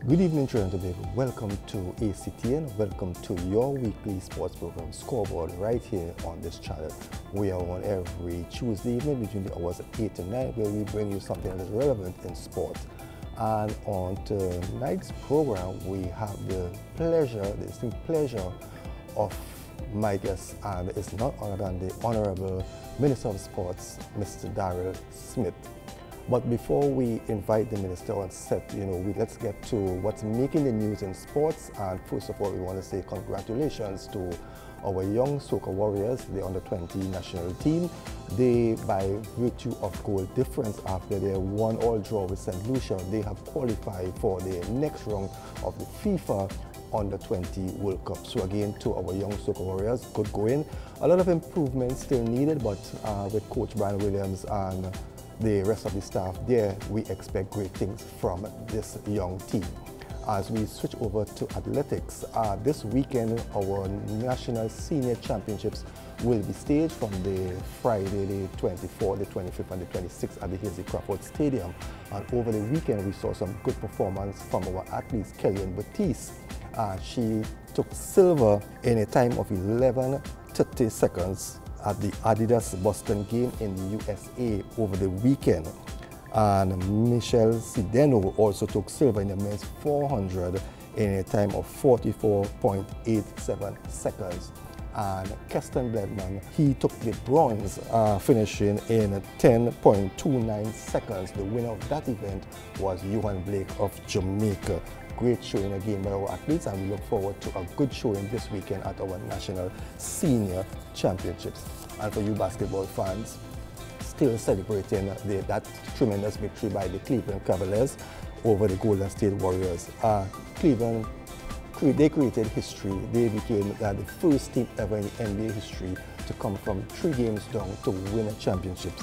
Good evening, Trinidad and Tobago. Welcome to ACTN. Welcome to your weekly sports program, Scoreboard, right here on this channel. We are on every Tuesday evening between the hours of 8 and 9, where we bring you something that is relevant in sport. And on tonight's program, we have the distinct pleasure of my guest, and it's not other than the Honorable Minister of Sports, Mr. Darryl Smith. But before we invite the minister on set, let's get to what's making the news in sports. And first of all, we want to say congratulations to our young Soca Warriors, the under-20 national team. They, by virtue of goal difference after their 1-all draw with St. Lucia, they have qualified for the next round of the FIFA under-20 World Cup. So again, to our young Soca Warriors, good going. A lot of improvements still needed, but with Coach Brian Williams and the rest of the staff there, we expect great things from this young team. As we switch over to athletics, this weekend our National Senior Championships will be staged from the Friday the 24th, the 25th and the 26th at the Hazy Crawford Stadium. And over the weekend we saw some good performance from our athletes. Kellyanne Batiste, she took silver in a time of 11:30 seconds at the Adidas Boston game in the USA over the weekend. And Michelle Sideno also took silver in the men's 400 in a time of 44.87 seconds. And Keston Bledman, he took the bronze, finishing in 10.29 seconds. The winner of that event was Johan Blake of Jamaica. Great showing again by our athletes, and we look forward to a good showing this weekend at our National Senior Championships. And for you basketball fans, still celebrating that tremendous victory by the Cleveland Cavaliers over the Golden State Warriors. Cleveland, they created history. They became the first team ever in NBA history to come from 3 games down to win a championship,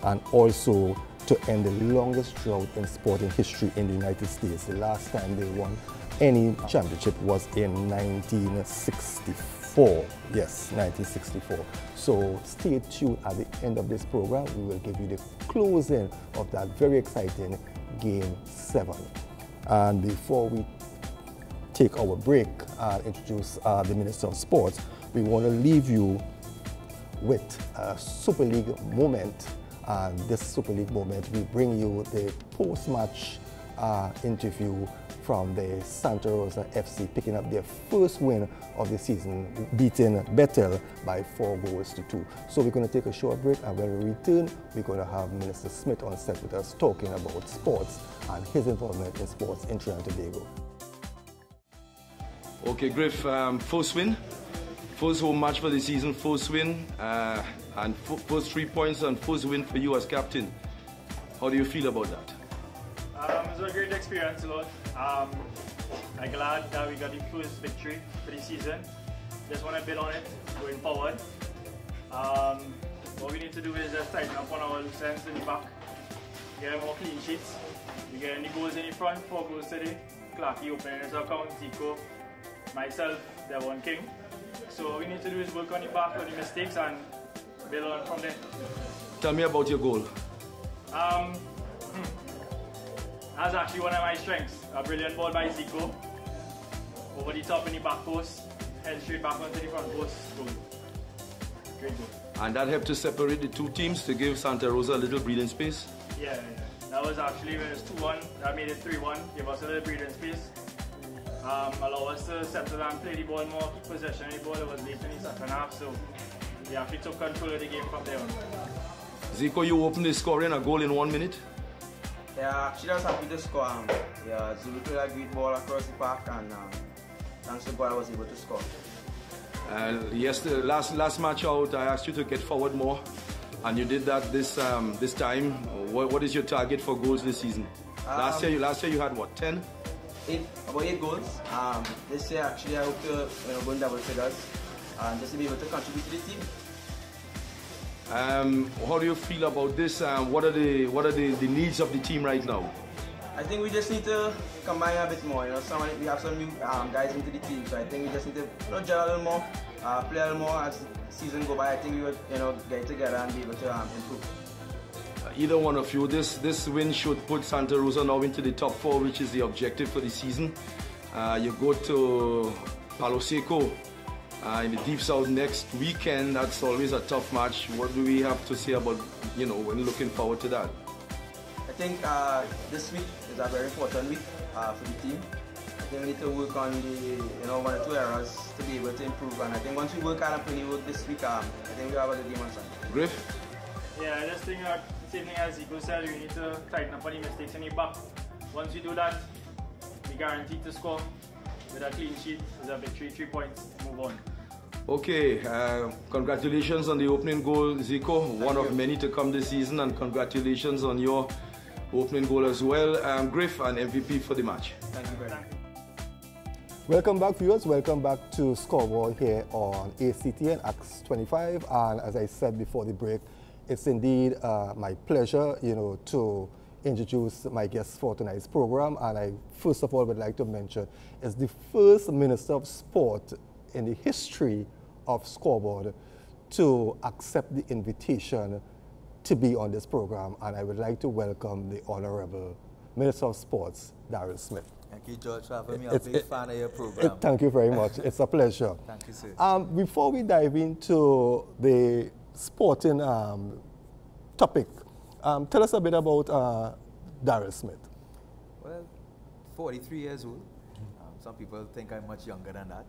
and also to end the longest drought in sporting history in the United States. The last time they won any championship was in 1964. Yes, 1964. So stay tuned at the end of this program. We will give you the closing of that very exciting Game 7. And before we take our break and introduce the Minister of Sports, we want to leave you with a Super League moment. And this Super League moment, we bring you the post-match interview from the Santa Rosa FC, picking up their first win of the season, beating Bethel by 4-2. So we're going to take a short break, and when we return, we're going to have Minister Smith on set with us talking about sports and his involvement in sports in Trinidad and Tobago. Okay, Griff, first win. First home match for the season, first win, and first 3 points and first win for you as captain. How do you feel about that? It was a great experience, Lord. I'm glad that we got the first victory for the season. Just want to build on it going forward. What we need to do is just tighten up on our loose ends in the back, get more clean sheets. We get any goals in the front, 4 goals today. Clarky opening his account, Zico, myself, Devon King. So what we need to do is work on the back, on the mistakes, and build on from there. Tell me about your goal. That's actually one of my strengths. A brilliant ball by Zico. Over the top in the back post, head straight back onto the front post. Goal. Great goal. And that helped to separate the 2 teams to give Santa Rosa a little breathing space? Yeah. That was actually when it was 2-1. That made it 3-1. Gave us a little breathing space. Allow us to settle and play the ball more, keep possession of the ball. It was late in the second half, so we actually took control of the game from there on. Zico, you opened the scoring a goal in 1 minute? Yeah, she was happy to score. Zulu played a great ball across the park, and thanks to God I was able to score. Yes, the last match out, I asked you to get forward more, and you did that this time. What is your target for goals this season? Last year you had what, 10? About 8 goals. This year actually I hope to go in double figures and just to be able to contribute to the team. How do you feel about this? What are the needs of the team right now? I think we just need to combine a bit more. We have some new guys into the team, so I think we just need to gel a little more, play a little more as the season go by. I think we would get together and be able to improve. either one of you. This win should put Santa Rosa now into the top 4, which is the objective for the season. You go to Palo Seco in the Deep South next weekend. That's always a tough match. What do we have to say about, when looking forward to that? I think this week is a very important week for the team. I think we need to work on the, one or two areas to be able to improve. And I think once we work on and put work this week, I think we have a good game on Sunday. Griff? Yeah, I just think the same thing as Zico said, we need to tighten up on the mistakes in the back. Once we do that, we guaranteed to score with a clean sheet, with a victory, 3 points, move on. Okay, congratulations on the opening goal, Zico. One of many to come this season, and congratulations on your opening goal as well. Griff, an MVP for the match. Thank you very much. Welcome back, viewers. Welcome back to Scoreboard here on ACTN Acts 25. And as I said before the break, it's indeed my pleasure, to introduce my guest for tonight's program. And I first of all would like to mention is the first Minister of Sport in the history of Scoreboard to accept the invitation to be on this program. And I would like to welcome the Honorable Minister of Sports, Darryl Smith. Thank you, George, for having me. I'm a big fan of your program. Thank you very much. It's a pleasure. Thank you, sir. Before we dive into the sporting topic, tell us a bit about Darryl Smith. Well, 43 years old. Some people think I'm much younger than that.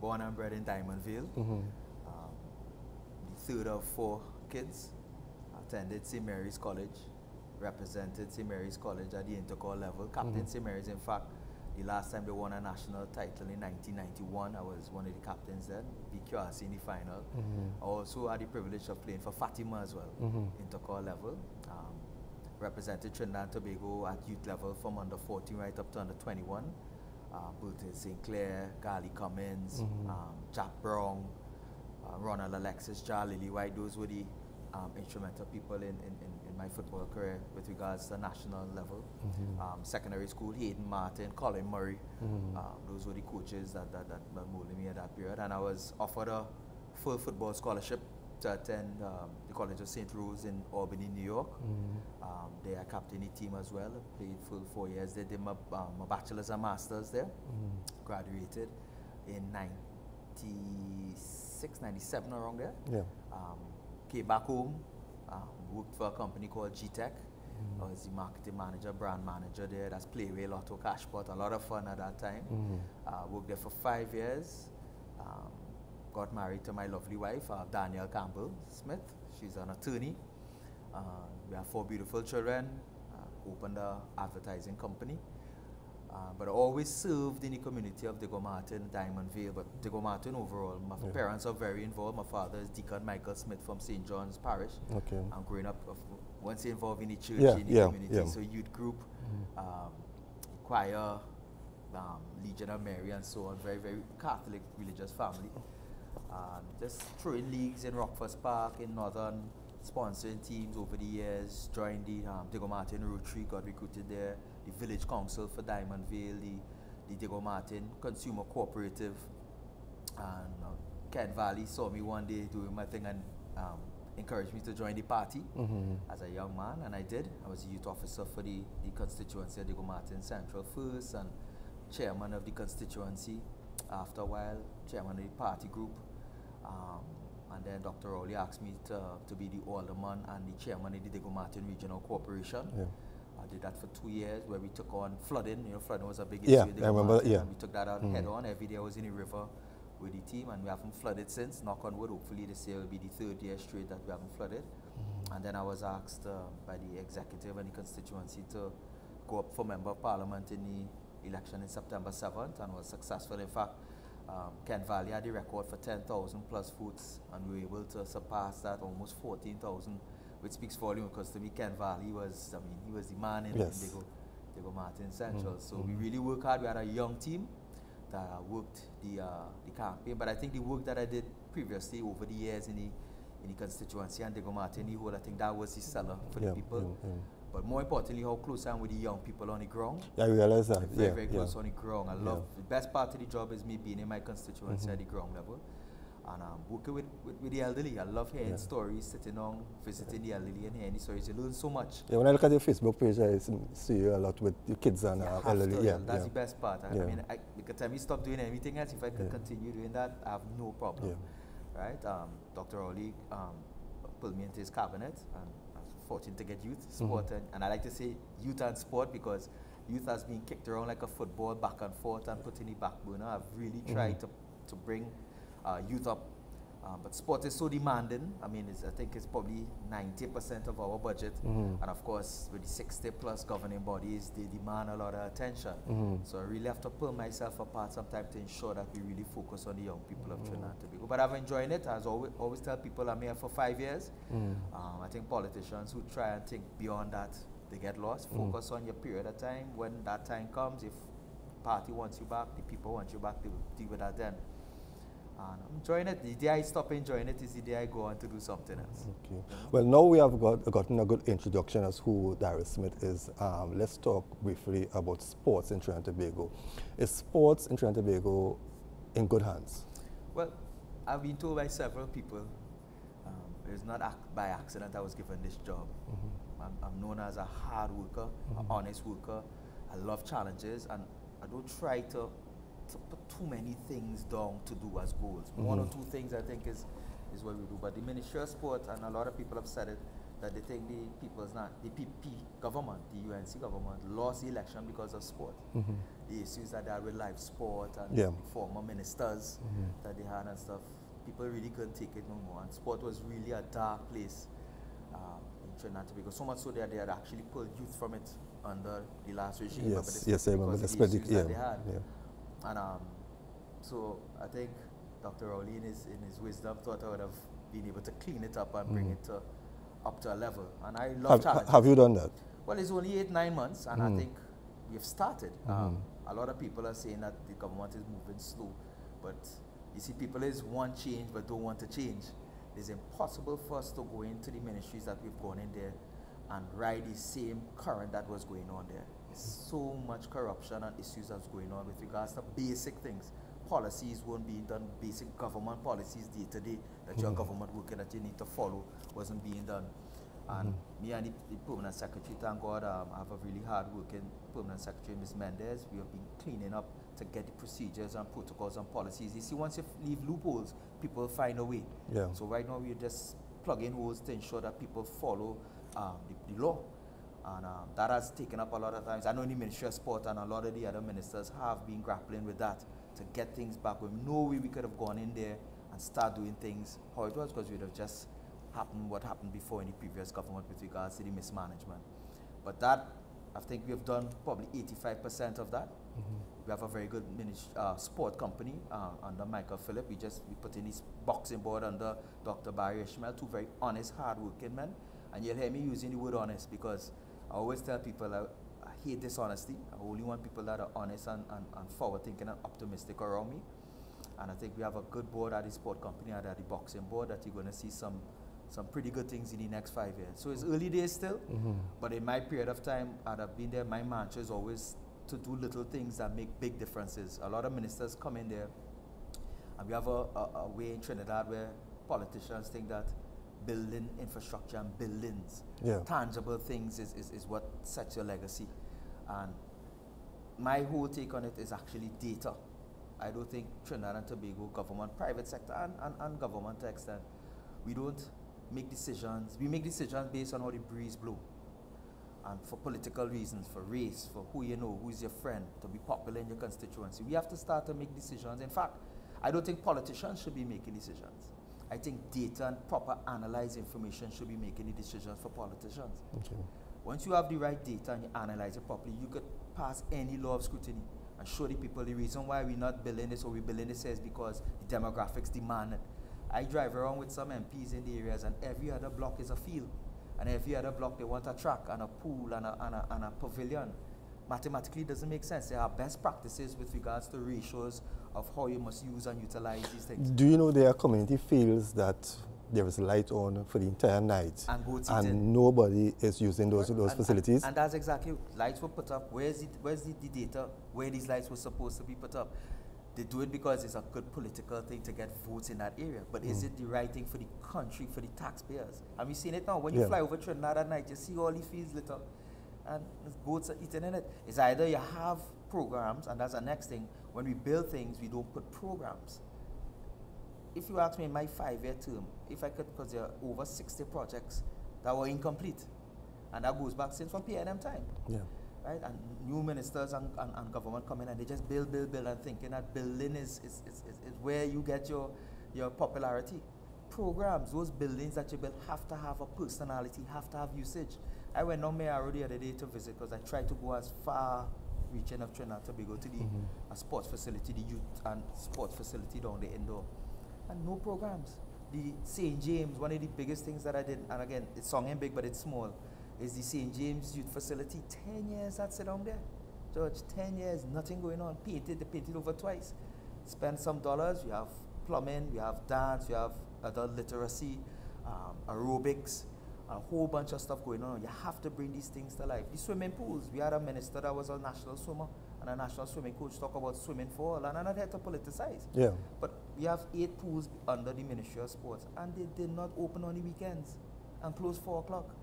Born and bred in Diamondville. The third of 4 kids. Attended St. Mary's College. Represented St. Mary's College at the intercall level. Captain St. Mary's, in fact, the last time they won a national title in 1991, I was one of the captains then, BQRC in the final. I also had the privilege of playing for Fatima as well, intercall level. Represented Trinidad and Tobago at youth level from under 14 right up to under 21. Burton St. Clair, Garley Cummins, Jack Brown, Ronald Alexis, Jar Lily White. Those were the instrumental people in my football career with regards to national level. Secondary school, Hayden Martin, Colin Murray. Those were the coaches that molded me at that period. And I was offered a full football scholarship to attend the College of St. Rose in Albany, New York. There I captained the team as well. I played full 4 years. They did my bachelor's and master's there. Graduated in 96, 97 around there. Came back home, worked for a company called G-Tech. I was the marketing manager, brand manager there. That's Playway, Lotto, Cashpot, a lot of fun at that time. Worked there for 5 years. Got married to my lovely wife, Danielle Campbell Smith. She's an attorney. We have 4 beautiful children. Opened an advertising company. But I always served in the community of Diego Martin, Diamondville, but Diego Martin overall. My parents are very involved. My father is Deacon Michael Smith from St. John's Parish. I'm growing up, once involved in the church, in the community, so youth group, choir, Legion of Mary and so on. Very, very Catholic religious family. Just throwing leagues in Rockford Park, in Northern, sponsoring teams over the years, joined the Diego Martin Rotary, got recruited there, the Village Council for Diamondville, the Diego Martin Consumer Cooperative, and Kent Valley saw me one day doing my thing and encouraged me to join the party as a young man, and I did. I was a youth officer for the constituency of Diego Martin Central first, and chairman of the constituency. After a while, chairman of the party group. And then Dr. Rowley asked me to be the alderman and the chairman of the Diego Martin Regional Corporation. I did that for 2 years, where we took on flooding. Flooding was a big issue. I remember. And we took that out head on. Every day I was in the river with the team, and we haven't flooded since. Knock on wood. Hopefully this year will be the 3rd year straight that we haven't flooded. And then I was asked by the executive and the constituency to go up for member of parliament in the election in September 7th, and was successful. In fact, Kent Valley had the record for 10,000 plus votes, and we were able to surpass that, almost 14,000, which speaks volume, because to me Kent Valley was, he was the man in Diego Martin Central. So we really worked hard. We had a young team that worked the campaign, but I think the work that I did previously over the years in the constituency and Diego Martin, the whole, I think that was the seller for the people. But more importantly, how close I am with the young people on the ground. I realize that. Very close on the ground. I love the best part of the job is me being in my constituency at the ground level. And working with the elderly. I love hearing stories, sitting down, visiting the elderly and hearing stories. You learn so much. Yeah, when I look at your Facebook page, I see you a lot with your kids and elderly. That's the best part. I mean, because time we stop doing anything else, if I could continue doing that, I have no problem. Right? Dr. Oli pulled me into his cabinet, and I was fortunate to get youth, sport, and I like to say youth and sport because youth has been kicked around like a football back and forth and put in the back burner. I've really tried to bring youth up. But sport is so demanding. I mean, I think it's probably 90% of our budget. And of course, with the 60 plus governing bodies, they demand a lot of attention. So I really have to pull myself apart sometimes to ensure that we really focus on the young people of Trinidad and Tobago. But I've enjoyed it. As always tell people, I'm here for 5 years. I think politicians who try and think beyond that, they get lost. Focus on your period of time. When that time comes, if the party wants you back, the people want you back, they will deal with that then. And I'm enjoying it. The day I stop enjoying it is the day I go on to do something else. Okay. Well, now we have gotten a good introduction as who Darryl Smith is. Let's talk briefly about sports in Trinidad and Tobago. Is sports in Trinidad and Tobago in good hands? Well, I've been told by several people, it's not by accident I was given this job. I'm known as a hard worker, an honest worker. I love challenges, and I don't try to put too many things down to do as goals. One or two things I think is what we do. But the Ministry of Sport, and a lot of people have said it, that they think the PP government, the UNC government, lost the election because of sport. The issues that they had with live sport and the former ministers that they had and stuff, people really couldn't take it no more. And sport was really a dark place in Trinidad and Tobago. So much so that they had actually pulled youth from it under the last regime. Yes, I remember the issues that they had. And so I think Dr. Rowley in his wisdom thought I would have been able to clean it up and bring it up to a level. And I love challenges. Have you done that? Well, it's only 8-9 months, and I think we've started. A lot of people are saying that the government is moving slow, but you see, people want change but don't want to change. It's impossible for us to go into the ministries that we've gone in there and ride the same current that was going on there. So much corruption and issues that's going on with regards to basic things. Policies weren't being done, basic government policies day to day that your government worker that you need to follow wasn't being done. And me and the permanent secretary, thank God, I have a really hard working permanent secretary, Ms. Mendez. We have been cleaning up to get the procedures and protocols and policies. You see, once you leave loopholes, people find a way. So right now we're just plugging holes to ensure that people follow the law. And that has taken up a lot of times. I know the Ministry of Sport and a lot of the other ministers have been grappling with that to get things back. With no way we could have gone in there and start doing things how it was, because it would have just happened what happened before in the previous government with regards to the mismanagement. But that, I think we have done probably 85% of that. We have a very good sport company under Michael Phillip. We put in this boxing board under Dr. Barry Ishmael, two very honest, hard-working men. And you'll hear me using the word honest because I always tell people I hate dishonesty. I only want people that are honest and forward-thinking and optimistic around me. And I think we have a good board at the sport company and at the boxing board that you're going to see some pretty good things in the next 5 years. So it's early days still, but in my period of time, I've been there, my mantra is always to do little things that make big differences. A lot of ministers come in there, and we have a way in Trinidad where politicians think that building infrastructure and buildings, tangible things is what sets your legacy. And my whole take on it is actually data. I don't think Trinidad and Tobago government, private sector and government to extent, we don't make decisions. We make decisions based on how the breeze blow. And for political reasons, for race, for who you know, who's your friend, to be popular in your constituency. We have to start to make decisions. In fact, I don't think politicians should be making decisions. I think data and proper analyzed information should be making the decisions for politicians. Once you have the right data and you analyze it properly, you could pass any law of scrutiny and show the people the reason why we're not building this or we're building this is because the demographics demand it. I drive around with some MPs in the areas and every other block is a field. And every other block they want a track and a pool and a pavilion. Mathematically it doesn't make sense. There are best practices with regards to ratios of how you must use and utilize these things. Do you know there are community fields that there is light on for the entire night and nobody is using those facilities? And that's exactly, lights were put up. Where's the data where these lights were supposed to be put up? They do it because it's a good political thing to get votes in that area. But is it the right thing for the country, for the taxpayers? And we've seen it now. When you fly over Trinidad at night, you see all the fields lit up and boats are eating in it. It's either you have programs, and that's the next thing. When we build things, we don't put programs. If you ask me in my 5-year term, if I could, because there are over 60 projects that were incomplete. And that goes back since from PNM time. Yeah. Right? And new ministers and government come in and they just build, and thinking that building is where you get your popularity. Programs, those buildings that you build have to have a personality, have to have usage. I went on Mayaro the other day to visit because I tried to go as far reaching of Trinidad to go to the sports facility, the youth and sports facility down the indoor. And no programs. The St. James, one of the biggest things that I did, and again, it's songing big but it's small, is the St. James Youth Facility. 10 years that's down there. George, 10 years, nothing going on. They painted over twice. Spend some dollars, we have plumbing, we have dance, we have adult literacy, aerobics, a whole bunch of stuff going on. You have to bring these things to life. The swimming pools, we had a minister that was a national swimmer and a national swimming coach talk about swimming for all, and I'm not here to politicize. Yeah. But we have 8 pools under the Ministry of Sports, and they did not open on the weekends and close 4 o'clock.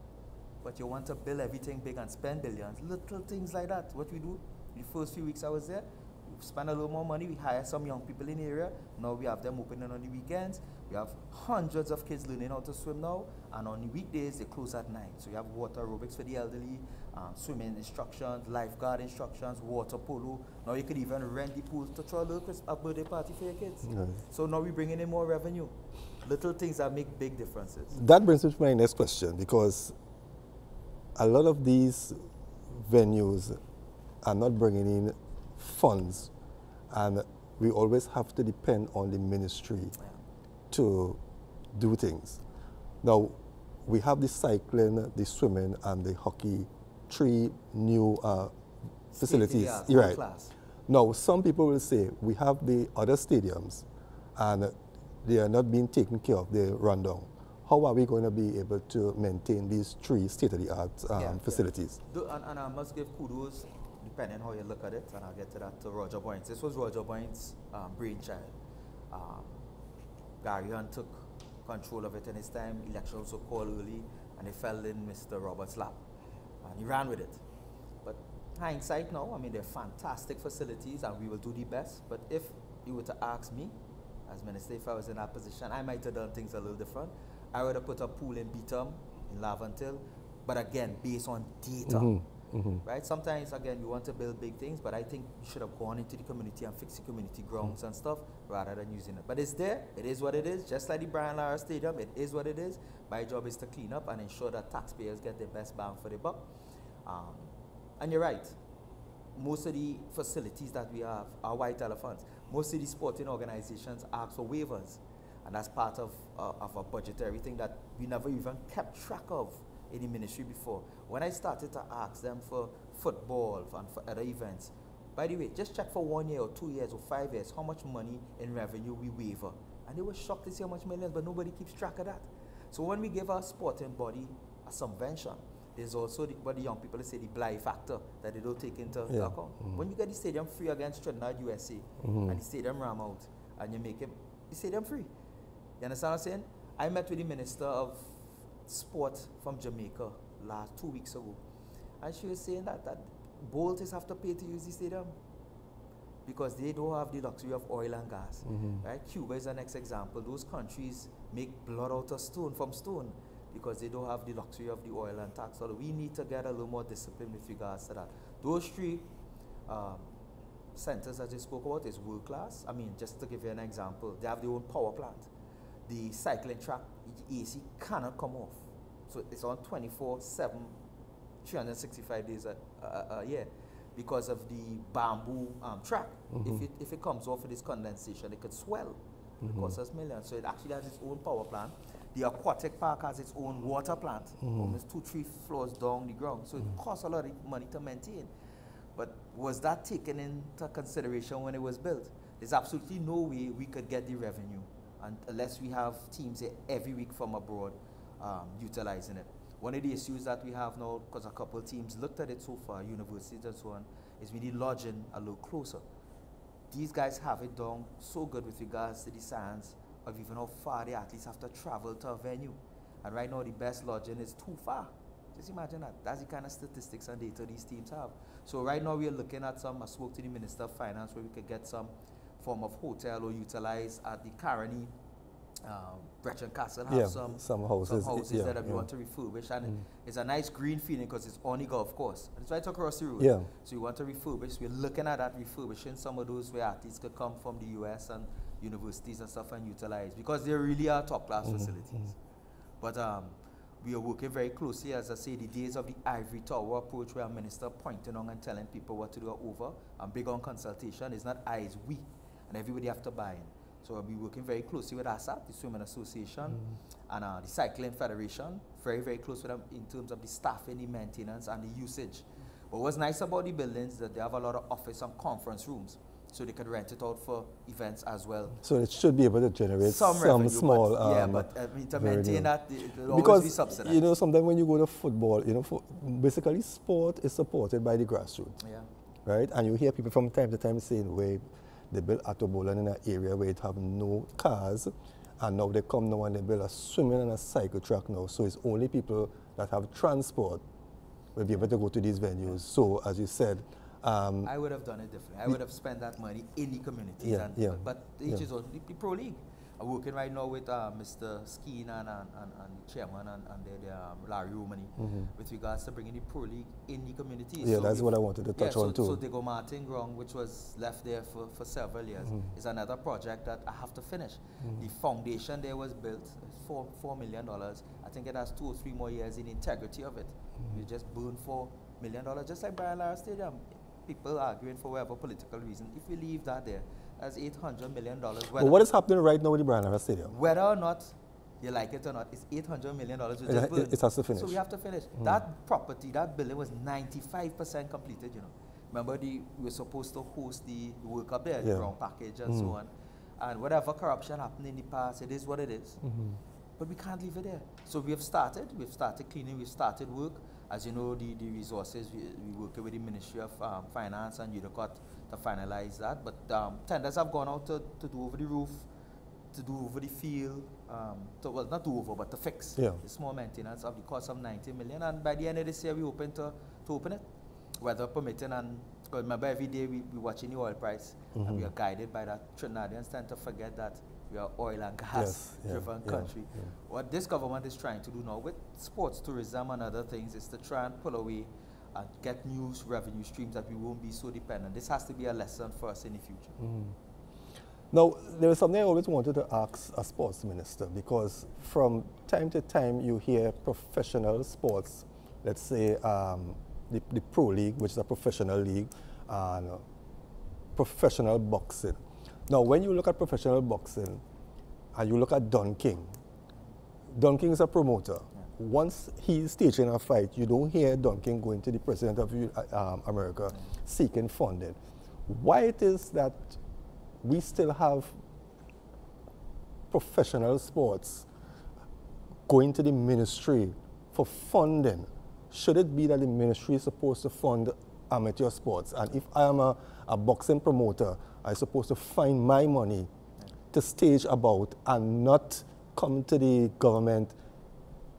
But you want to build everything big and spend billions. Little things like that. What we do, the first few weeks I was there, we spend a little more money. We hire some young people in the area. Now we have them opening on the weekends. We have hundreds of kids learning how to swim now. And on the weekdays, they close at 9. So you have water aerobics for the elderly, swimming instructions, lifeguard instructions, water polo. Now you could even rent the pools to throw a birthday party for your kids. Nice. So now we're bringing in more revenue. Little things that make big differences. That brings me to my next question, because a lot of these venues are not bringing in funds, and we always have to depend on the ministry to do things. Now, we have the cycling, the swimming, and the hockey, 3 new facilities. Right. Now, some people will say we have the other stadiums, and they are not being taken care of, they run down. How are we going to be able to maintain these 3 state-of-the-art facilities? And I must give kudos, depending on how you look at it, and I'll get to that, to Roger Boynes. This was Roger Boynes' brainchild. Gary Hunt took control of it in his time. Elections were called early, and they fell in Mr. Roberts' lap. And he ran with it. But hindsight now, I mean, they're fantastic facilities, and we will do the best. But if you were to ask me, as minister, if I was in that position, I might have done things a little different. I would have put a pool in Beetham, in Lavantil, but again, based on data, right? Sometimes, again, you want to build big things, but I think you should have gone into the community and fixed the community grounds and stuff, rather than using it. But it's there, it is what it is, just like the Brian Lara Stadium, it is what it is. My job is to clean up and ensure that taxpayers get the best bang for the buck. And you're right, most of the facilities that we have are white elephants. Most of the sporting organizations ask for waivers. And that's part of a budgetary thing that we never even kept track of in the ministry before. When I started to ask them for football and for other events, by the way, just check for 1 year or 2 years or 5 years how much money in revenue we waiver. And they were shocked to see how much millions, but nobody keeps track of that. So when we give our sporting body a subvention, there's also what the young people say, the blight factor that they don't take into account. When you get the stadium free against Trinidad USA and the stadium ram out and you make the stadium free. You understand what I'm saying? I met with the Minister of Sport from Jamaica 2 weeks ago, and she was saying that Bolters have to pay to use the stadium because they don't have the luxury of oil and gas. Right? Cuba is the next example. Those countries make blood out of stone from stone because they don't have the luxury of the oil and tax. So we need to get a little more discipline with regards to that. Those 3 centers that you spoke about is world class. I mean, just to give you an example, they have their own power plant. The cycling track, AC cannot come off. So it's on 24/7, 365 days a year because of the bamboo track. If it comes off with this condensation, it could swell. It costs us millions. So it actually has its own power plant. The aquatic park has its own water plant, almost 2-3 floors down the ground. So it costs a lot of money to maintain. But was that taken into consideration when it was built? There's absolutely no way we could get the revenue unless we have teams here every week from abroad utilizing it. One of the issues that we have now, because a couple of teams looked at it so far, universities and so on, is we need lodging a little closer. these guys have it done so good with regards to the science of even how far the athletes have to travel to a venue. And right now, the best lodging is too far. Just imagine that. That's the kind of statistics and data these teams have. So right now, we are looking at I spoke to the Minister of Finance where we could get some form of hotel or utilize at the Caroni, Brechin Castle have some houses that we want to refurbish, and it's a nice green feeling because it's on the golf course. It's right across the road. Yeah. So we want to refurbish. We're looking at that refurbishing some of those where athletes could come from the US and universities and stuff and utilize, because they really are top class facilities. But we are working very closely, as I say, the days of the ivory tower approach where a minister pointing on and telling people what to do are over. I'm big on consultation. It's not I, it's we, and everybody have to buy in. So I'll be working very closely with ASAP, the Swimming Association, and the Cycling Federation, very, very close with them in terms of the staffing, the maintenance, and the usage. But what's nice about the buildings is that they have a lot of office and conference rooms, so they can rent it out for events as well. So it should be able to generate some revenue, small... but I mean, to maintain that, it will because, always be subsidized. You know, sometimes when you go to football, you know, basically sport is supported by the grassroots. Yeah. Right? And you hear people from time to time saying, wait, they built Autobolan in an area where it have no cars, and now they come now and they build a swimming and a cycle track now. So it's only people that have transport will be able to go to these venues. So as you said, I would have done it differently. I would have spent that money in the communities. But each is on the Pro League. I'm working right now with Mr. Skeen and the chairman and Larry Romani with regards to bringing the Pro League in the communities. Yeah, so that's what I wanted to touch on too. So Diego Martin Ground, which was left there for several years, is another project that I have to finish. The foundation there was built, $4 million. I think it has 2 or 3 more years in integrity of it. We just burned $4 million, just like Brian Lara Stadium. People arguing for whatever political reason. If we leave that there, that's $800 million. But what is happening right now with the Brian Lara Stadium? Whether or not you like it or not, it's $800 million. It has to finish. So we have to finish. That property, that building was 95% completed, you know. Remember, we were supposed to host the World Cup there, the ground package and so on. And whatever corruption happened in the past, it is what it is. But we can't leave it there. So we've started cleaning, we've started work. As you know, the resources, we work with the Ministry of Finance and UDCOT to finalize that. But tenders have gone out to do over the roof, to do over the field, well, not do over, but to fix the small maintenance of the cost of $90 million. And by the end of this year, we open to open it, weather permitting. And remember, every day we watching the oil price, and we are guided by that. Trinidadians tend to forget that we are oil and gas driven country. What this government is trying to do now with sports tourism and other things is to try and pull away and get new revenue streams that we won't be so dependent. This has to be a lesson for us in the future. Now, there is something I always wanted to ask a sports minister, because from time to time you hear professional sports, let's say the Pro League, which is a professional league, and professional boxing. Now, when you look at professional boxing and you look at Don King is a promoter. Once he's staging a fight, you don't hear Don King going to the President of America seeking funding. Why it is that we still have professional sports going to the ministry for funding? Should it be that the ministry is supposed to fund amateur sports? And if I am a boxing promoter, I'm supposed to find my money to stage about and not come to the government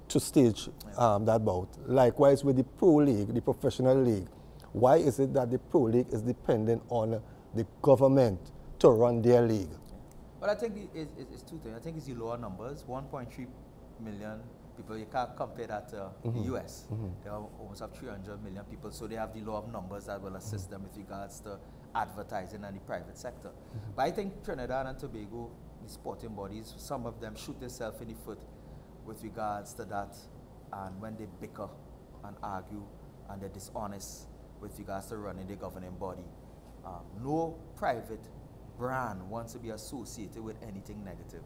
to stage that bout. Likewise with the Pro League, the professional league. Why is it that the Pro League is dependent on the government to run their league? Well, I think it's two things. I think it's the lower numbers, 1.3 million people. You can't compare that to the US. They almost have 300 million people, so they have the law of numbers that will assist them with regards to advertising and the private sector. But I think Trinidad and Tobago, the sporting bodies, some of them shoot themselves in the foot with regards to that, and when they bicker and argue and they're dishonest with regards to running the governing body. No private brand wants to be associated with anything negative.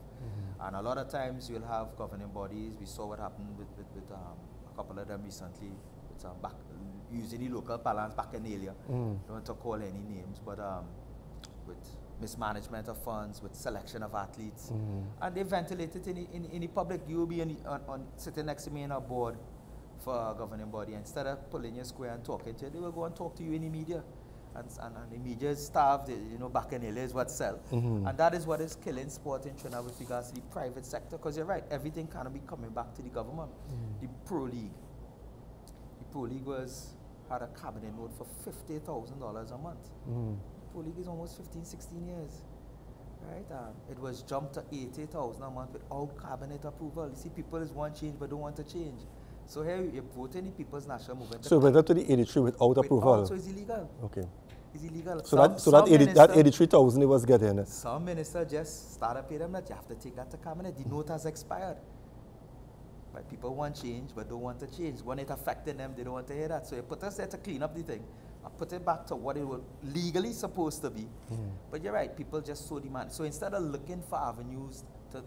And a lot of times you'll have governing bodies. We saw what happened with a couple of them recently, with using the local balance bacchanalia. Don't want to call any names, but with mismanagement of funds, with selection of athletes. And they ventilated in the public. You'll be sitting next to me in a board for a governing body. Instead of pulling your square and talking to you, they will go and talk to you in the media and the media is starved, back in LA is what sell. And that is what is killing sport in Trinidad with regards to the private sector, because you're right, everything cannot be coming back to the government. The Pro League had a cabinet note for $50,000 a month. Pro League is almost 15, 16 years. Right? It was jumped to $80,000 a month without cabinet approval. You see, people want change but don't want to change. So here you're voting the People's National Movement. So it went up to the 83 without approval? So it's illegal. Okay. It's illegal. So that 83,000 he was getting? Some minister just started paying them that you have to take that to cabinet. The note has expired. But people want change but don't want to change. When it affected them, they don't want to hear that. So you put us there to clean up the thing. I put it back to what it was legally supposed to be. But you're right, people just so demand. So instead of looking for avenues to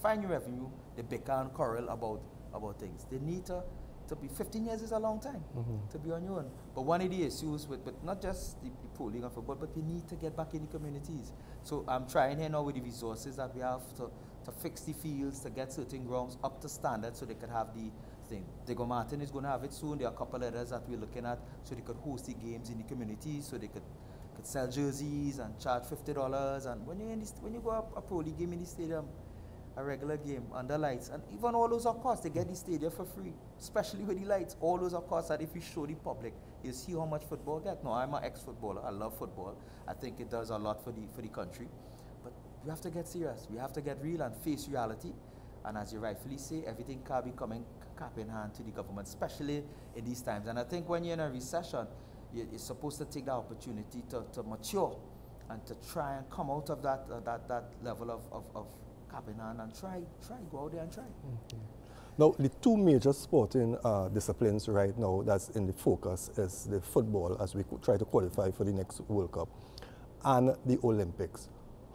find your revenue, they bicker and quarrel about things. They need to be 15 years is a long time to be on your own. But one of the issues with not just the Pro League of football, but we need to get back in the communities. So I'm trying here now with the resources that we have to fix the fields, to get certain grounds up to standard so they could have the thing. Diego Martin is going to have it soon. There are a couple others that we're looking at so they could host the games in the community, so they could sell jerseys and charge $50. And when you go up a Pro League game in the stadium, a regular game under lights, and even all those are costs, they get the stadium for free, especially with the lights. All those are costs that if you show the public, you see how much football get. No, I'm an ex-footballer. I love football. I think it does a lot for the country. But we have to get serious. We have to get real and face reality. And as you rightfully say, everything can be coming cap in hand to the government, especially in these times. And I think when you're in a recession, you're supposed to take the opportunity to mature and to try and come out of that level of cap in hand and try go out there and try. Now, the two major sporting disciplines right now that's in the focus is the football, as we try to qualify for the next World Cup, and the Olympics.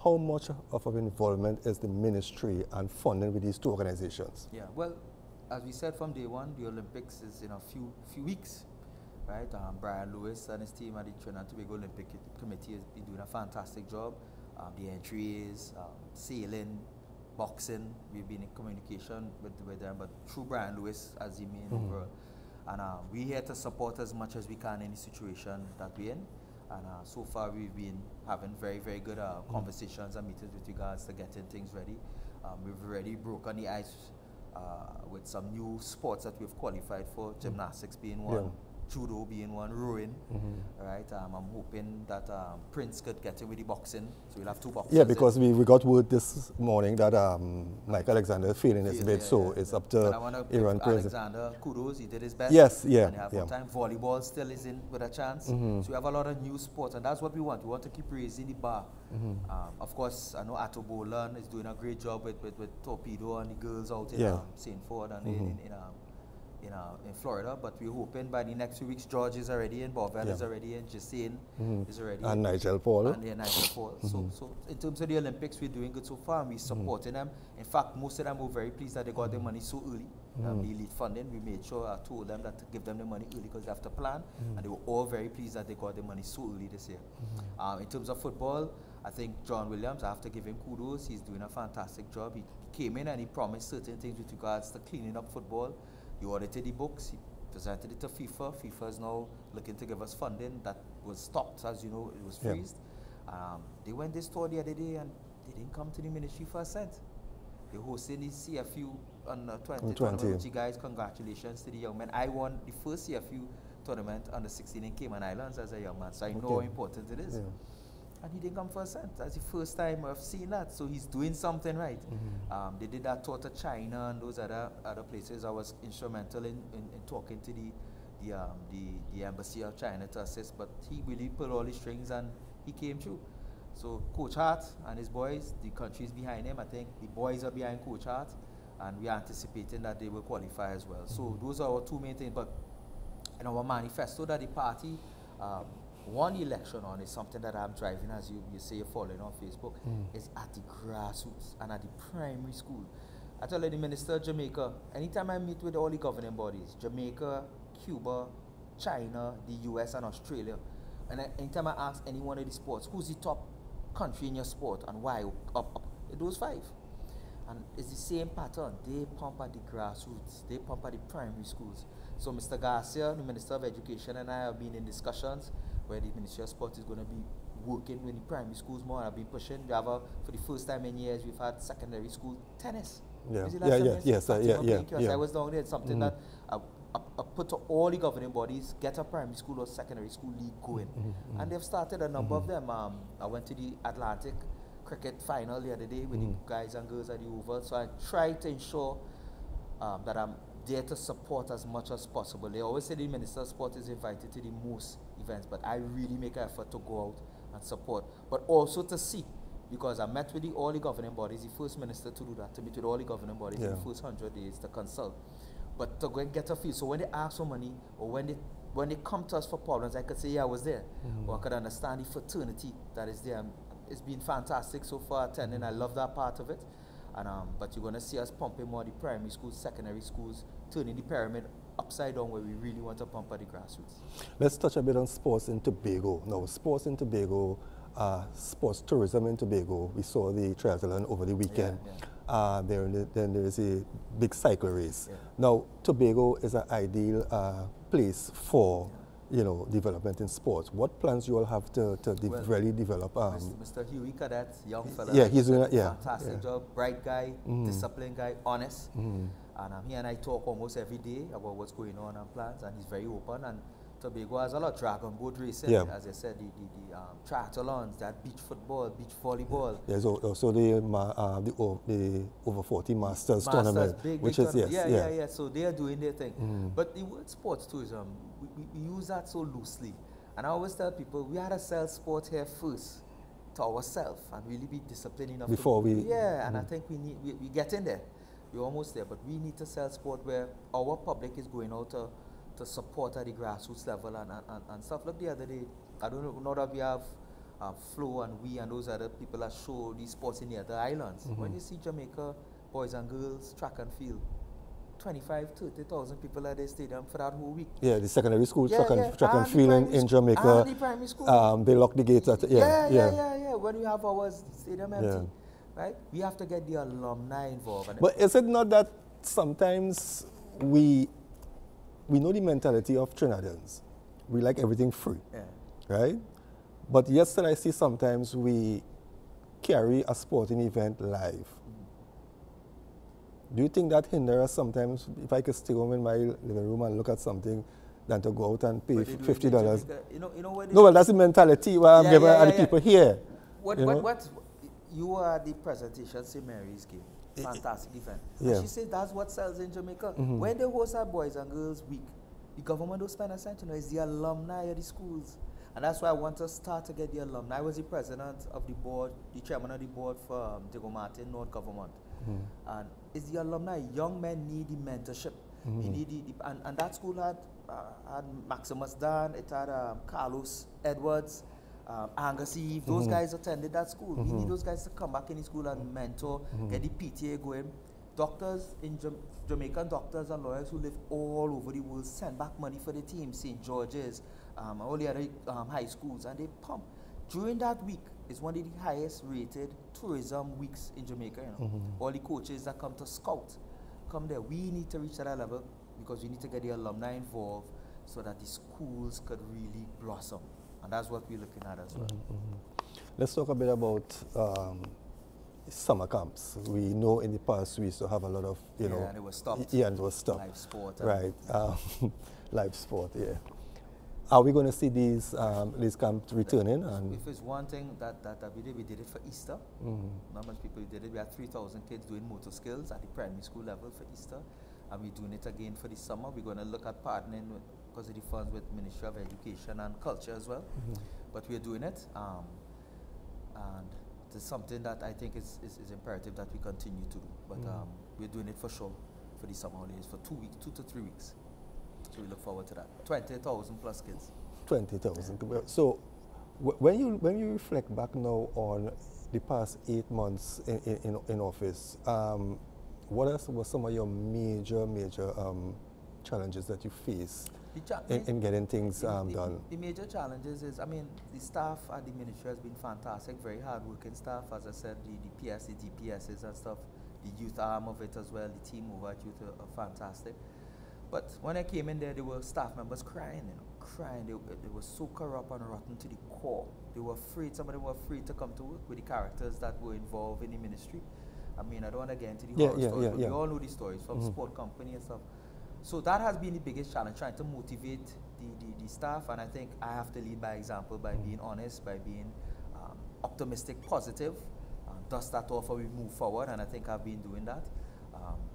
How much of an involvement is the ministry and funding with these two organizations? Yeah, well, as we said from day one, the Olympics is in a few weeks, right? Brian Lewis and his team at the Trinidad and Tobago Olympic Committee has been doing a fantastic job. The entries, sailing, boxing, we've been in communication with them, but through Brian Lewis as the main overall. And we're here to support as much as we can in the situation that we're in. And so far we've been having very, very good conversations and meetings with regards to getting things ready. We've already broken the ice with some new sports that we've qualified for, gymnastics being one, judo being one, rowing, right? I'm hoping that Prince could get in with the boxing, so we'll have two boxers. Yeah, because we got word this morning that Mike Alexander is failing his bid, so it's up to Aaron Prince. Alexander, kudos, he did his best. Yes, yeah. And have time. Volleyball still is in with a chance. So we have a lot of new sports, and that's what we want. We want to keep raising the bar. Of course, I know Atto Bolan is doing a great job with Torpedo and the girls out in St. Ford and in Florida, but we're hoping by the next few weeks, George is already in, Bovel is already in, Justine is already in. And Nigel Paul. And Nigel Paul. So in terms of the Olympics, we're doing good so far, and we're supporting them. In fact, most of them were very pleased that they got their money so early. The elite funding, we made sure I told them that to give them the money early because they have to plan, and they were all very pleased that they got their money so early this year. In terms of football, I think John Williams, I have to give him kudos. He's doing a fantastic job. He came in and he promised certain things with regards to cleaning up football. He audited the books, he presented it to FIFA. FIFA is now looking to give us funding that was stopped, as you know, it was freezed. They went this tour the other day and they didn't come to the ministry for a cent. They hosted the CFU under 20 tournament, which you guys, congratulations to the young men. I won the first CFU tournament under 16 in Cayman Islands as a young man, so I know how important it is. And he didn't come for a cent. That's the first time I've seen that. So he's doing something right. They did that tour to China and those other places. I was instrumental in talking to the embassy of China to assist, but he really pulled all the strings and he came through. So Coach Hart and his boys, the country is behind him. I think the boys are behind Coach Hart, and we are anticipating that they will qualify as well. So those are our two main things. But in our manifesto that the party one election on is something that I'm driving, as you say you're following on Facebook, is at the grassroots and at the primary school. I tell you, the Minister of Jamaica, anytime I meet with all the governing bodies, Jamaica, Cuba, China, the US and Australia, and anytime I ask any one of the sports, who's the top country in your sport and why, up, those five. And it's the same pattern. They pump at the grassroots. They pump at the primary schools. So Mr. Garcia, the Minister of Education, and I have been in discussions where the Ministry of Sport is going to be working with the primary schools more. I've been pushing. We have for the first time in years, we've had secondary school tennis. Yeah, Yes, yeah. I was down there. It's something that I put to all the governing bodies, get a primary school or secondary school league going. And they've started a number of them. I went to the Atlantic cricket final the other day with the guys and girls at the Oval. So I try to ensure that I'm there to support as much as possible. They always say the Minister of Sport is invited to the most events, but I really make an effort to go out and support, but also to see, because I met with all the governing bodies, the first minister to do that, to meet with all the governing bodies in the first 100 days to consult, but to go and get a feel. So when they ask for money, or when they come to us for problems, I could say, yeah, I was there, or I could understand the fraternity that is there. It's been fantastic so far attending. I love that part of it. And but you're going to see us pumping more the primary schools, secondary schools, turning the pyramid upside down where we really want to pump at the grassroots. Let's touch a bit on sports in Tobago. Now, sports in Tobago, sports tourism in Tobago, we saw the triathlon over the weekend. Then there is a big cycle race. Now, Tobago is an ideal place for development in sports. What plans you all have to really develop? Mr. Huey Cadet, young fella. Yeah, he's doing fantastic job. Bright guy, disciplined guy, honest. And he and I talk almost every day about what's going on and plans, and he's very open. And Tobago has a lot of dragon boat racing, as I said, the triathlons, that beach football, beach volleyball. There's also the over 40 Masters tournament, which is So they are doing their thing. But the word sports tourism, we use that so loosely. And I always tell people, we had to sell sport here first to ourselves and really be disciplined enough before and I think we get in there. We're almost there, but we need to sell sport where our public is going out to support at the grassroots level and stuff. Look, the other day, I don't know that we have Flo and we and those other people that show these sports in the other islands. When you see Jamaica, boys and girls, track and field, 25,000-30,000 people at the stadium for that whole week. Yeah, the secondary school track and field in Jamaica. And the primary school. They lock the gates at When you have our stadium empty, right? We have to get the alumni involved. But is it not that sometimes we know the mentality of Trinidadians? We like everything free, right? But yesterday I see sometimes we carry a sporting event live. Do you think that hinders us sometimes? If I could stay home in my living room and look at something, than to go out and pay $50? No, that's the mentality where I'm giving other people here. You are the presentation, St. Mary's game. Fantastic event. And she says that's what sells in Jamaica. When they host our Boys and Girls Week, the government don't spend a cent. It's the alumni of the schools. And that's why I want to start to get the alumni. I was the president of the board, the chairman of the board for Diego Martin North Government. And it's the alumni. Young men need the mentorship. You need and that school had Maximus Dan, it had Carlos Edwards, Angus Eve. Those guys attended that school. We need those guys to come back in the school and mentor, get the PTA going. Doctors in Jamaican doctors and lawyers who live all over the world send back money for the team, St. George's, all the other high schools, and they pump. During that week, it's one of the highest rated tourism weeks in Jamaica. All the coaches that come to scout come there. We need to reach that level because we need to get the alumni involved so that the schools could really blossom. And that's what we're looking at as well. Let's talk a bit about summer camps. We know in the past we used to have a lot of, and it was stopped. Yeah, and it was stopped. Live sport. Right. Live sport, Are we going to see these camps returning? If it's one thing that we did it for Easter. Not much people did it. We had 3,000 kids doing motor skills at the primary school level for Easter. And we're doing it again for the summer. We're going to look at partnering because of the funds with Ministry of Education and Culture as well. But we're doing it. And it's something that I think is imperative that we continue to do. But we're doing it for sure for the summer holidays for 2 weeks, 2 to 3 weeks. So we look forward to that. 20,000 plus kids. 20,000. So when you reflect back now on the past 8 months in office, what else were some of your major challenges that you face in getting things done? The major challenges is, the staff at the ministry has been fantastic, very hard-working staff. As I said, the PS, the DPSs and stuff, the youth arm of it as well, the team over at youth are fantastic. But when I came in there were staff members crying, crying. They were so corrupt and rotten to the core. They were afraid. Some of them were afraid to come to work with the characters that were involved in the ministry. I mean, I don't want to get into the horror stories, but we all know these stories from sport company and stuff. So that has been the biggest challenge, trying to motivate the staff. And I think I have to lead by example, by being honest, by being optimistic, positive. Dust that off and we move forward, and I think I've been doing that.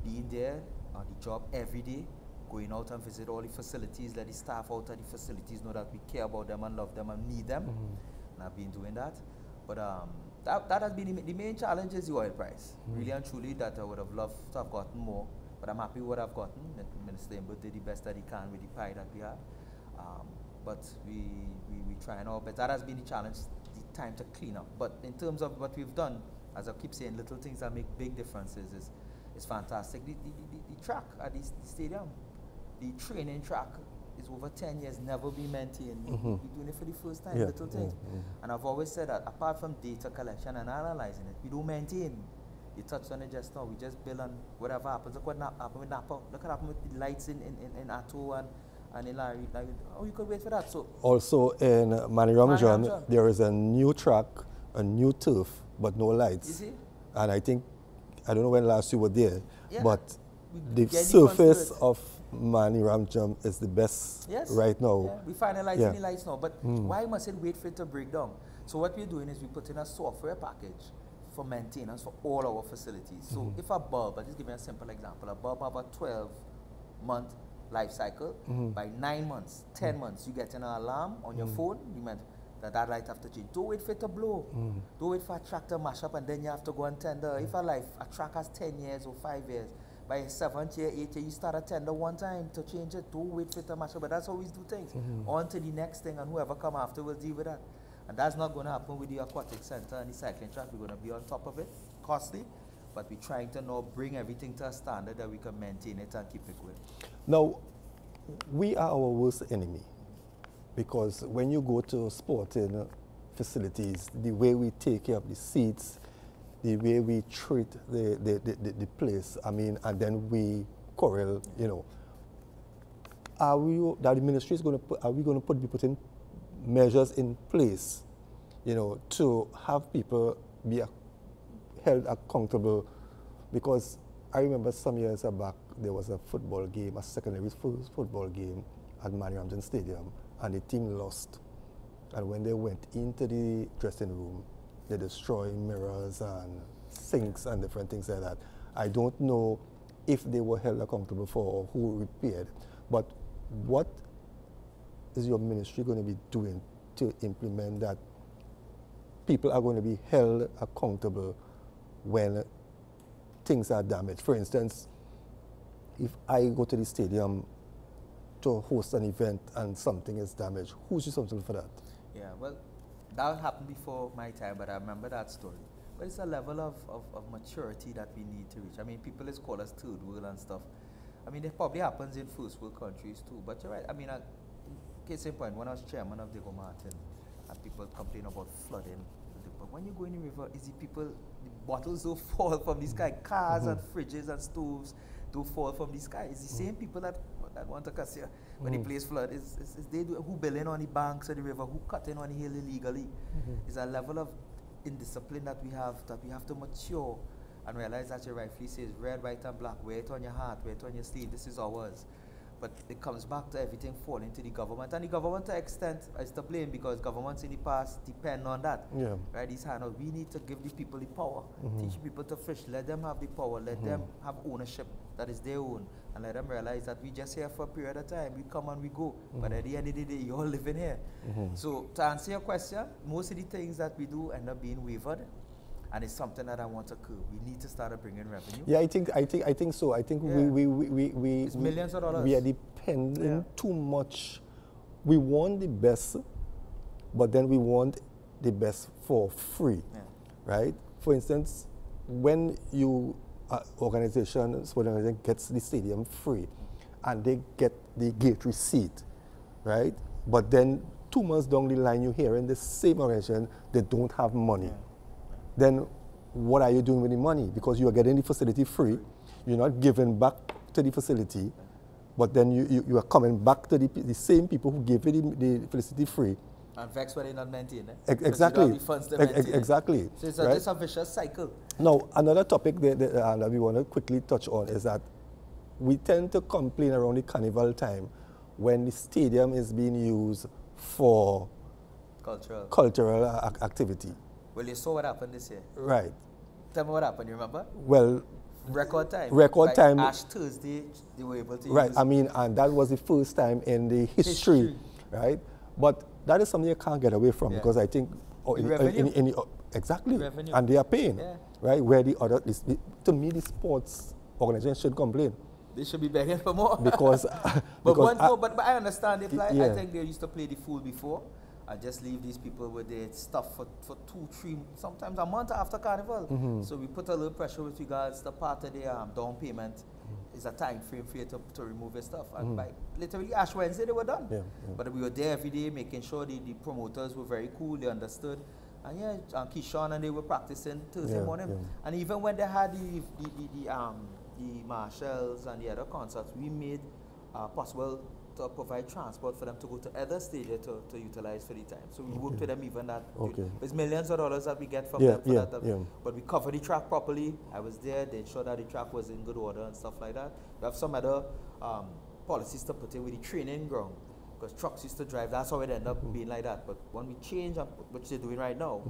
Being there on the job every day, going out and visit all the facilities, let the staff out at the facilities know that we care about them and love them and need them. And I've been doing that. But that has been the main challenge is the oil price. Really and truly, that I would have loved to have gotten more, but I'm happy with what I've gotten. Minister Imbo did the best that he can with the pie that we had. But we try and all, but that has been the challenge, the time to clean up. But in terms of what we've done, as I keep saying, little things that make big differences is fantastic. The track at the stadium, the training track is over 10 years, never been maintained. We're doing it for the first time, little things. And I've always said that apart from data collection and analyzing it, we don't maintain. You touched on it just now, we just build on whatever happens. Look what happened with Napa, look what happened with the lights in Atto and in Larry. Oh, you could wait for that. So also in Maniramjan, there is a new track, a new turf, but no lights. Is it? And I think, I don't know when last you were there, but the surface of Maniramjan is the best right now. Yeah. We finalizing the lights now, but why must it wait for it to break down? So what we're doing is we put in a software package for maintenance for all our facilities. So if a bulb, I'll just give you a simple example, a bulb have a 12-month life cycle. By 9 months, 10 months, you get an alarm on your phone, you meant that light have to change. Don't wait for it to blow. Don't wait for a track to mash up and then you have to go and tender. If a track has 10 years or 5 years, by 7th year, 8th year, you start a tender one time to change it. Don't wait for it to mash up. But that's how we do things. On to the next thing, and whoever come after will deal with that. And that's not going to happen with the aquatic center and the cycling track. We're going to be on top of it, costly, but we're trying to now bring everything to a standard that we can maintain it and keep it going. Now, we are our worst enemy. Because when you go to sporting facilities, the way we take care of the seats, the way we treat the place, I mean, and then we quarrel, you know. Are the ministry is going to put, are we going to be putting measures in place, you know, to have people be held accountable? Because I remember some years back, there was a football game, a secondary football game at Maniramjan Stadium, and the team lost. And when they went into the dressing room, they destroyed mirrors and sinks and different things like that. I don't know if they were held accountable for or who repaired, but what is your ministry going to be doing to implement that people are going to be held accountable when things are damaged? For instance, if I go to the stadium to host an event and something is damaged, who's responsible for that? Yeah, well, that happened before my time, but I remember that story. But it's a level of maturity that we need to reach. I mean, people is call us third world and stuff. I mean, it probably happens in first world countries too, but you're right. I mean, case in point, when I was chairman of Diego Martin, and people complain about flooding, but when you go in the river, is the bottles don't fall from the sky, cars and fridges and stoves don't fall from the sky. It's the same people that want to cuss here when the place flood. Is they do who building on the banks of the river, who cutting on the hill illegally. It's a level of indiscipline that we have to mature and realize that you rightfully say is red, white, and black. Wear it on your heart, wear it on your sleeve. This is ours. But it comes back to everything falling to the government. And the government, to an extent, is to blame because governments in the past depend on that. Yeah. Right? We need to give the people the power. Teach people to fish. Let them have the power. Let them have ownership that is their own. And let them realize that we just here for a period of time. We come and we go. But at the end of the day, you're all living here. So to answer your question, most of the things that we do end up being wavered. And it's something that I want to curb. We need to start bringing revenue. Yeah, I think so. I think it's millions of dollars. We are depending too much. We want the best, but then we want the best for free, right? For instance, when organization gets the stadium free, and they get the gate receipt, right? But then 2 months down the line, you hear in the same organization they don't have money. Then what are you doing with the money? Because you are getting the facility free, you're not giving back to the facility, but then you are coming back to the same people who gave you the facility free. And vex when they not maintain it. Exactly. You don't have the funds to maintain it. Exactly. So it's right? just a vicious cycle. Now, another topic that we want to quickly touch on is that we tend to complain around the carnival time when the stadium is being used for cultural activity. Well, you saw what happened this year. Right. Tell me what happened, you remember? Well, record time. Record time. Ash Thursday, they were able to use. Right, I mean, and that was the first time in the history. Right? But that is something you can't get away from because I think exactly, revenue. And they are paying, right? Where the other, to me, the sports organization should complain. They should be begging for more. Because, but I understand I think they used to play the fool before. I just leave these people with their stuff for 2, 3, sometimes a month after carnival. So we put a little pressure with regards to part of their down payment. Is a time frame for you to remove your stuff. And by literally Ash Wednesday, they were done. But we were there every day, making sure the promoters were very cool, they understood. And Keyshawn and they were practicing Thursday morning. And even when they had the marshals and the other concerts, we made possible to provide transport for them to go to other stadiums to utilize for the time. So we worked with them even that. There's millions of dollars that we get from them for that. But we cover the track properly. I was there. They ensured that the track was in good order and stuff like that. We have some other policies to put in with the training ground. Because trucks used to drive. That's how it ended up being like that. But when we change, which they're doing right now,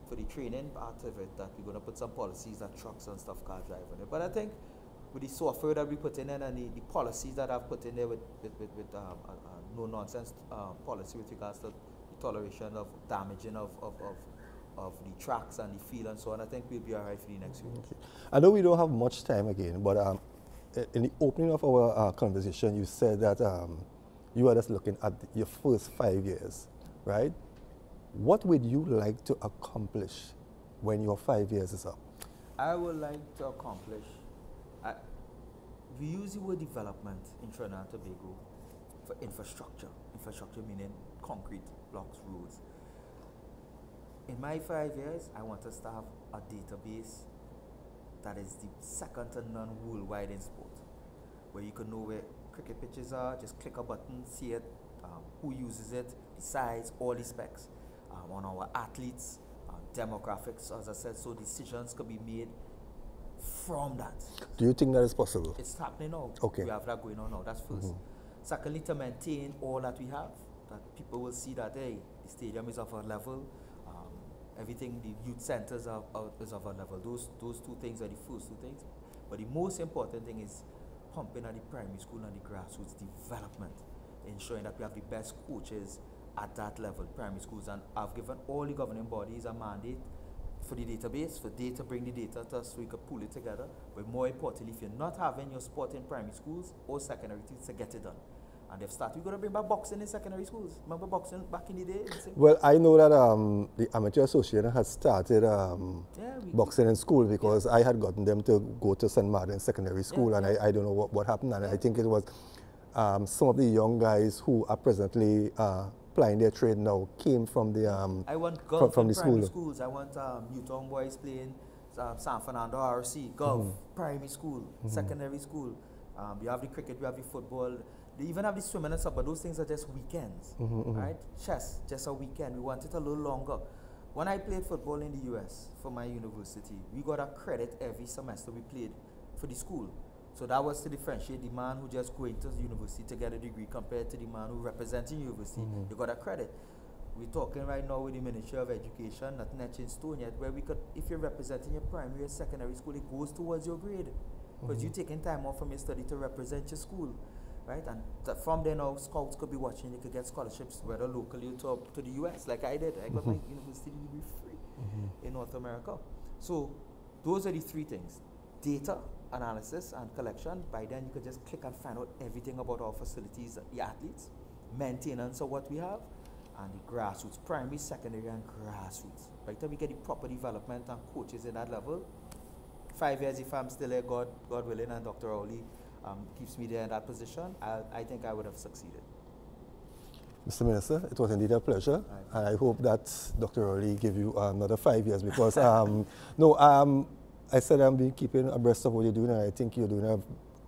for the training part of it, that we're going to put some policies that trucks and stuff can't drive on it. But I think with the software that we put in and the policies that I've put in there with no nonsense policy with regards to the toleration of damaging of the tracks and the field and so on, I think we'll be all right for the next week. Okay. I know we don't have much time again, but in the opening of our conversation, you said that you are just looking at your first 5 years, right? What would you like to accomplish when your 5 years is up? I would like to accomplish. We use the word development in Trinidad and Tobago for infrastructure. Infrastructure meaning concrete, blocks, roads. In my 5 years, I want us to have a database that is the second to none worldwide in sport, where you can know where cricket pitches are, just click a button, see it, who uses it, the size, all the specs, on our athletes, demographics, as I said, so decisions could be made from that. Do you think that is possible? It's happening now. Okay. We have that going on now. That's first. Secondly, to maintain all that we have, that people will see that, hey, the stadium is of a level, everything, the youth centers is of a level. Those 2 things are the first 2 things. But the most important thing is pumping at the primary school and the grassroots development, ensuring that we have the best coaches at that level, primary schools. And I've given all the governing bodies a mandate for the database, for data, bring the data to us so we can pull it together. But more importantly, if you're not having your sport in primary schools or secondary schools, to get it done. And they've started, we're going to bring back boxing in secondary schools. Remember boxing back in the day? Well, I know that the Amateur Association has started boxing in school because I had gotten them to go to St. Martin's Secondary School and I don't know what happened. And I think it was some of the young guys who are presently plying their trade now came from the I want golf from the primary schools. I want Newtown boys playing San Fernando RC, golf, primary school, secondary school. You have the cricket, you have the football. They even have the swimming and stuff, but those things are just weekends, right? Chess, just a weekend. We want it a little longer. When I played football in the US for my university, we got a credit every semester we played for the school. So that was to differentiate the man who just going to the university to get a degree compared to the man who representing university. You got a credit. We're talking right now with the Ministry of Education, nothing etched in stone yet, where we could, if you're representing your primary or secondary school, it goes towards your grade. Because you're taking time off from your study to represent your school. Right, and from there now, scouts could be watching. They could get scholarships, whether locally or to the US, like I did. I got my university degree free in North America. So those are the 3 things: data analysis and collection. By then, you could just click and find out everything about our facilities, the athletes, maintenance of what we have, and the grassroots, primary, secondary, and grassroots. Right, then we get the proper development and coaches in that level. 5 years, if I'm still there, God willing, and Dr. Rowley keeps me there in that position, I think I would have succeeded. Mr. Minister, it was indeed a pleasure. And I hope that Dr. Rowley give you another 5 years because, I said I've been keeping abreast of what you're doing and I think you're doing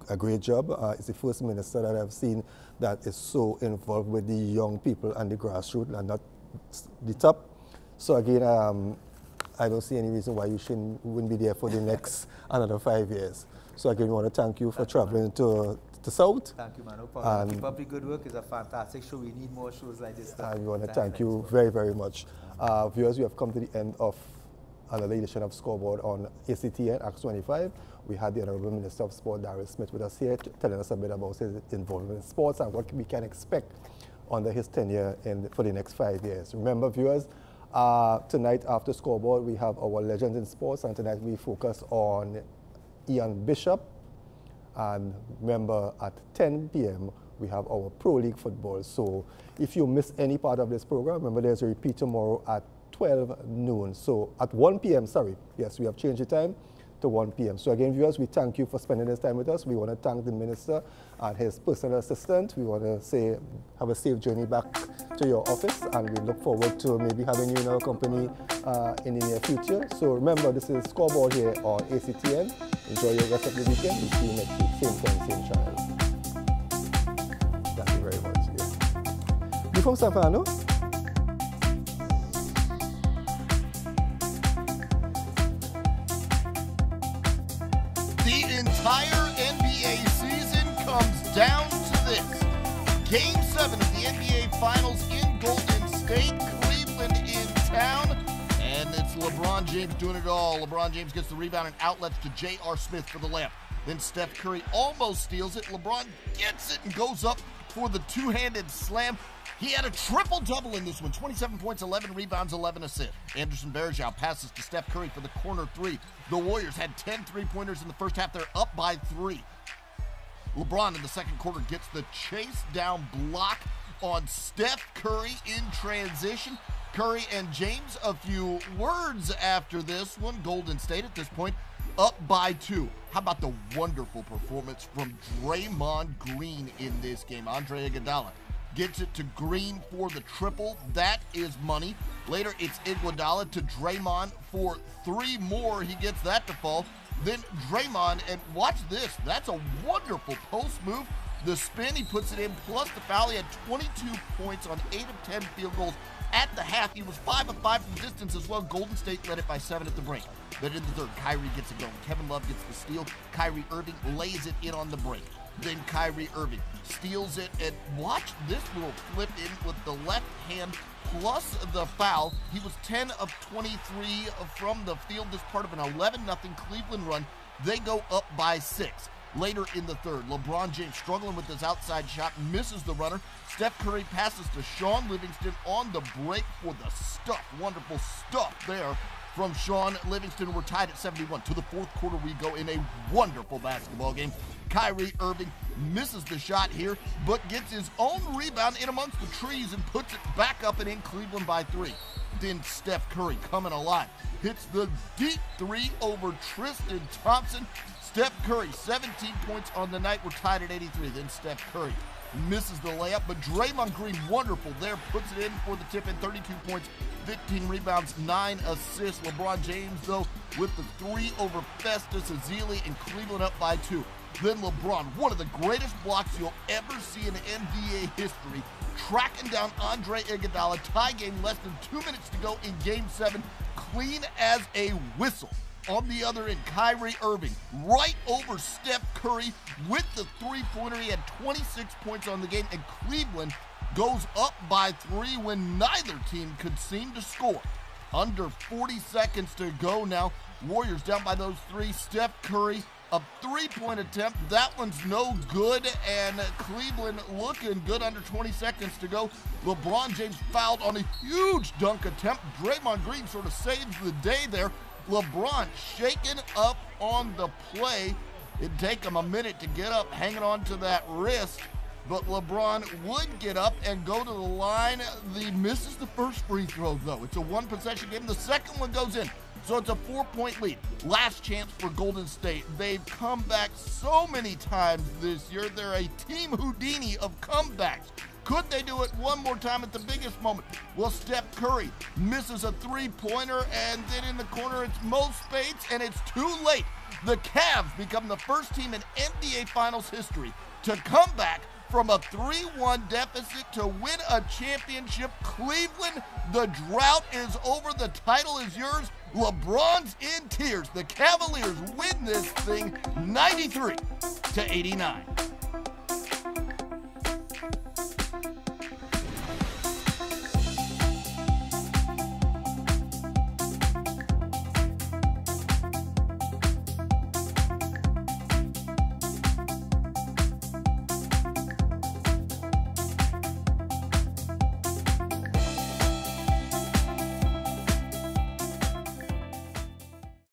a great job. It's the first minister that I've seen that is so involved with the young people and the grassroots and not the top. So again, I don't see any reason why you wouldn't be there for the next another 5 years. So again, we want to thank you for traveling to the South. Thank you, man. No problem. Keep up the good work. It's a fantastic show. We need more shows like this. And we want to thank you very, very much. Viewers, we have come to the end of another edition of Scoreboard on ACTN, Act 25. We had the Honorable Minister of Sport, Darryl Smith, with us here, telling us a bit about his involvement in sports and what we can expect under his tenure for the next 5 years. Remember, viewers, tonight after Scoreboard, we have our Legends in Sports, and tonight we focus on Ian Bishop. And remember, at 10 p.m., we have our Pro League football. So if you miss any part of this program, remember there's a repeat tomorrow at 12 noon. So at 1 p.m., sorry. Yes, we have changed the time to 1 p.m. So again, viewers, we thank you for spending this time with us. We want to thank the minister and his personal assistant. We want to say have a safe journey back to your office, and we look forward to maybe having you in our company in the near future. So remember, this is Scoreboard here on ACTN. Enjoy your rest of the weekend. We'll see you next week. Same time, same channel. Thank you very much. Yeah. You from San Fernando? The entire NBA season comes down to this. Game 7 of the NBA Finals in Golden State, Cleveland in town, and it's LeBron James doing it all. LeBron James gets the rebound and outlets to J.R. Smith for the layup. Then Steph Curry almost steals it. LeBron gets it and goes up for the two-handed slam. He had a triple-double in this one, 27 points, 11 rebounds, 11 assists. Anderson Varejao passes to Steph Curry for the corner three. The Warriors had 10 three-pointers in the first half. They're up by 3. LeBron in the second quarter gets the chase-down block on Steph Curry in transition. Curry and James, a few words after this one. Golden State at this point up by 2. How about the wonderful performance from Draymond Green in this game? Andre Iguodala gets it to Green for the triple. That is money. Later, it's Iguodala to Draymond for 3 more. He gets that to fall. Then Draymond, and watch this. That's a wonderful post move. The spin, he puts it in, plus the foul. He had 22 points on 8 of 10 field goals at the half. He was 5 of 5 from distance as well. Golden State led it by 7 at the break. Then in the third, Kyrie gets it going. Kevin Love gets the steal. Kyrie Irving lays it in on the break. Then Kyrie Irving steals it, and watch this little flip in with the left hand plus the foul. He was 10 of 23 from the field. This part of an 11-0 Cleveland run. They go up by 6. Later in the third, LeBron James struggling with his outside shot, misses the runner. Steph Curry passes to Sean Livingston on the break for the stuff. Wonderful stuff there from Sean Livingston. We're tied at 71. To the fourth quarter we go in a wonderful basketball game. Kyrie Irving misses the shot here, but gets his own rebound in amongst the trees and puts it back up and in. Cleveland by 3. Then Steph Curry coming alive. Hits the deep 3 over Tristan Thompson. Steph Curry, 17 points on the night. We're tied at 83. Then Steph Curry misses the layup, but Draymond Green, wonderful there, puts it in for the tip in. 32 points, 15 rebounds, 9 assists. LeBron James, though, with the 3 over Festus Ezeli, and Cleveland up by 2. Then LeBron, one of the greatest blocks you'll ever see in NBA history, tracking down Andre Iguodala. Tie game, less than 2 minutes to go in Game 7, clean as a whistle. On the other end, Kyrie Irving right over Steph Curry with the three-pointer. He had 26 points on the game, and Cleveland goes up by 3 when neither team could seem to score. Under 40 seconds to go now. Warriors down by those 3. Steph Curry, a 3-point attempt. That one's no good, and Cleveland looking good. Under 20 seconds to go. LeBron James fouled on a huge dunk attempt. Draymond Green sort of saves the day there. LeBron shaken up on the play. It'd take him a minute to get up, hanging on to that wrist, but LeBron would get up and go to the line. He misses the first free throw, though. It's a 1-possession game. The second one goes in, so it's a 4-point lead. Last chance for Golden State. They've come back so many times this year. They're a team Houdini of comebacks. Could they do it one more time at the biggest moment? Well, Steph Curry misses a 3-pointer, and then in the corner it's Mo Spates, and it's too late. the Cavs become the first team in NBA Finals history to come back from a 3-1 deficit to win a championship. Cleveland, the drought is over. The title is yours. LeBron's in tears. The Cavaliers win this thing 93-89.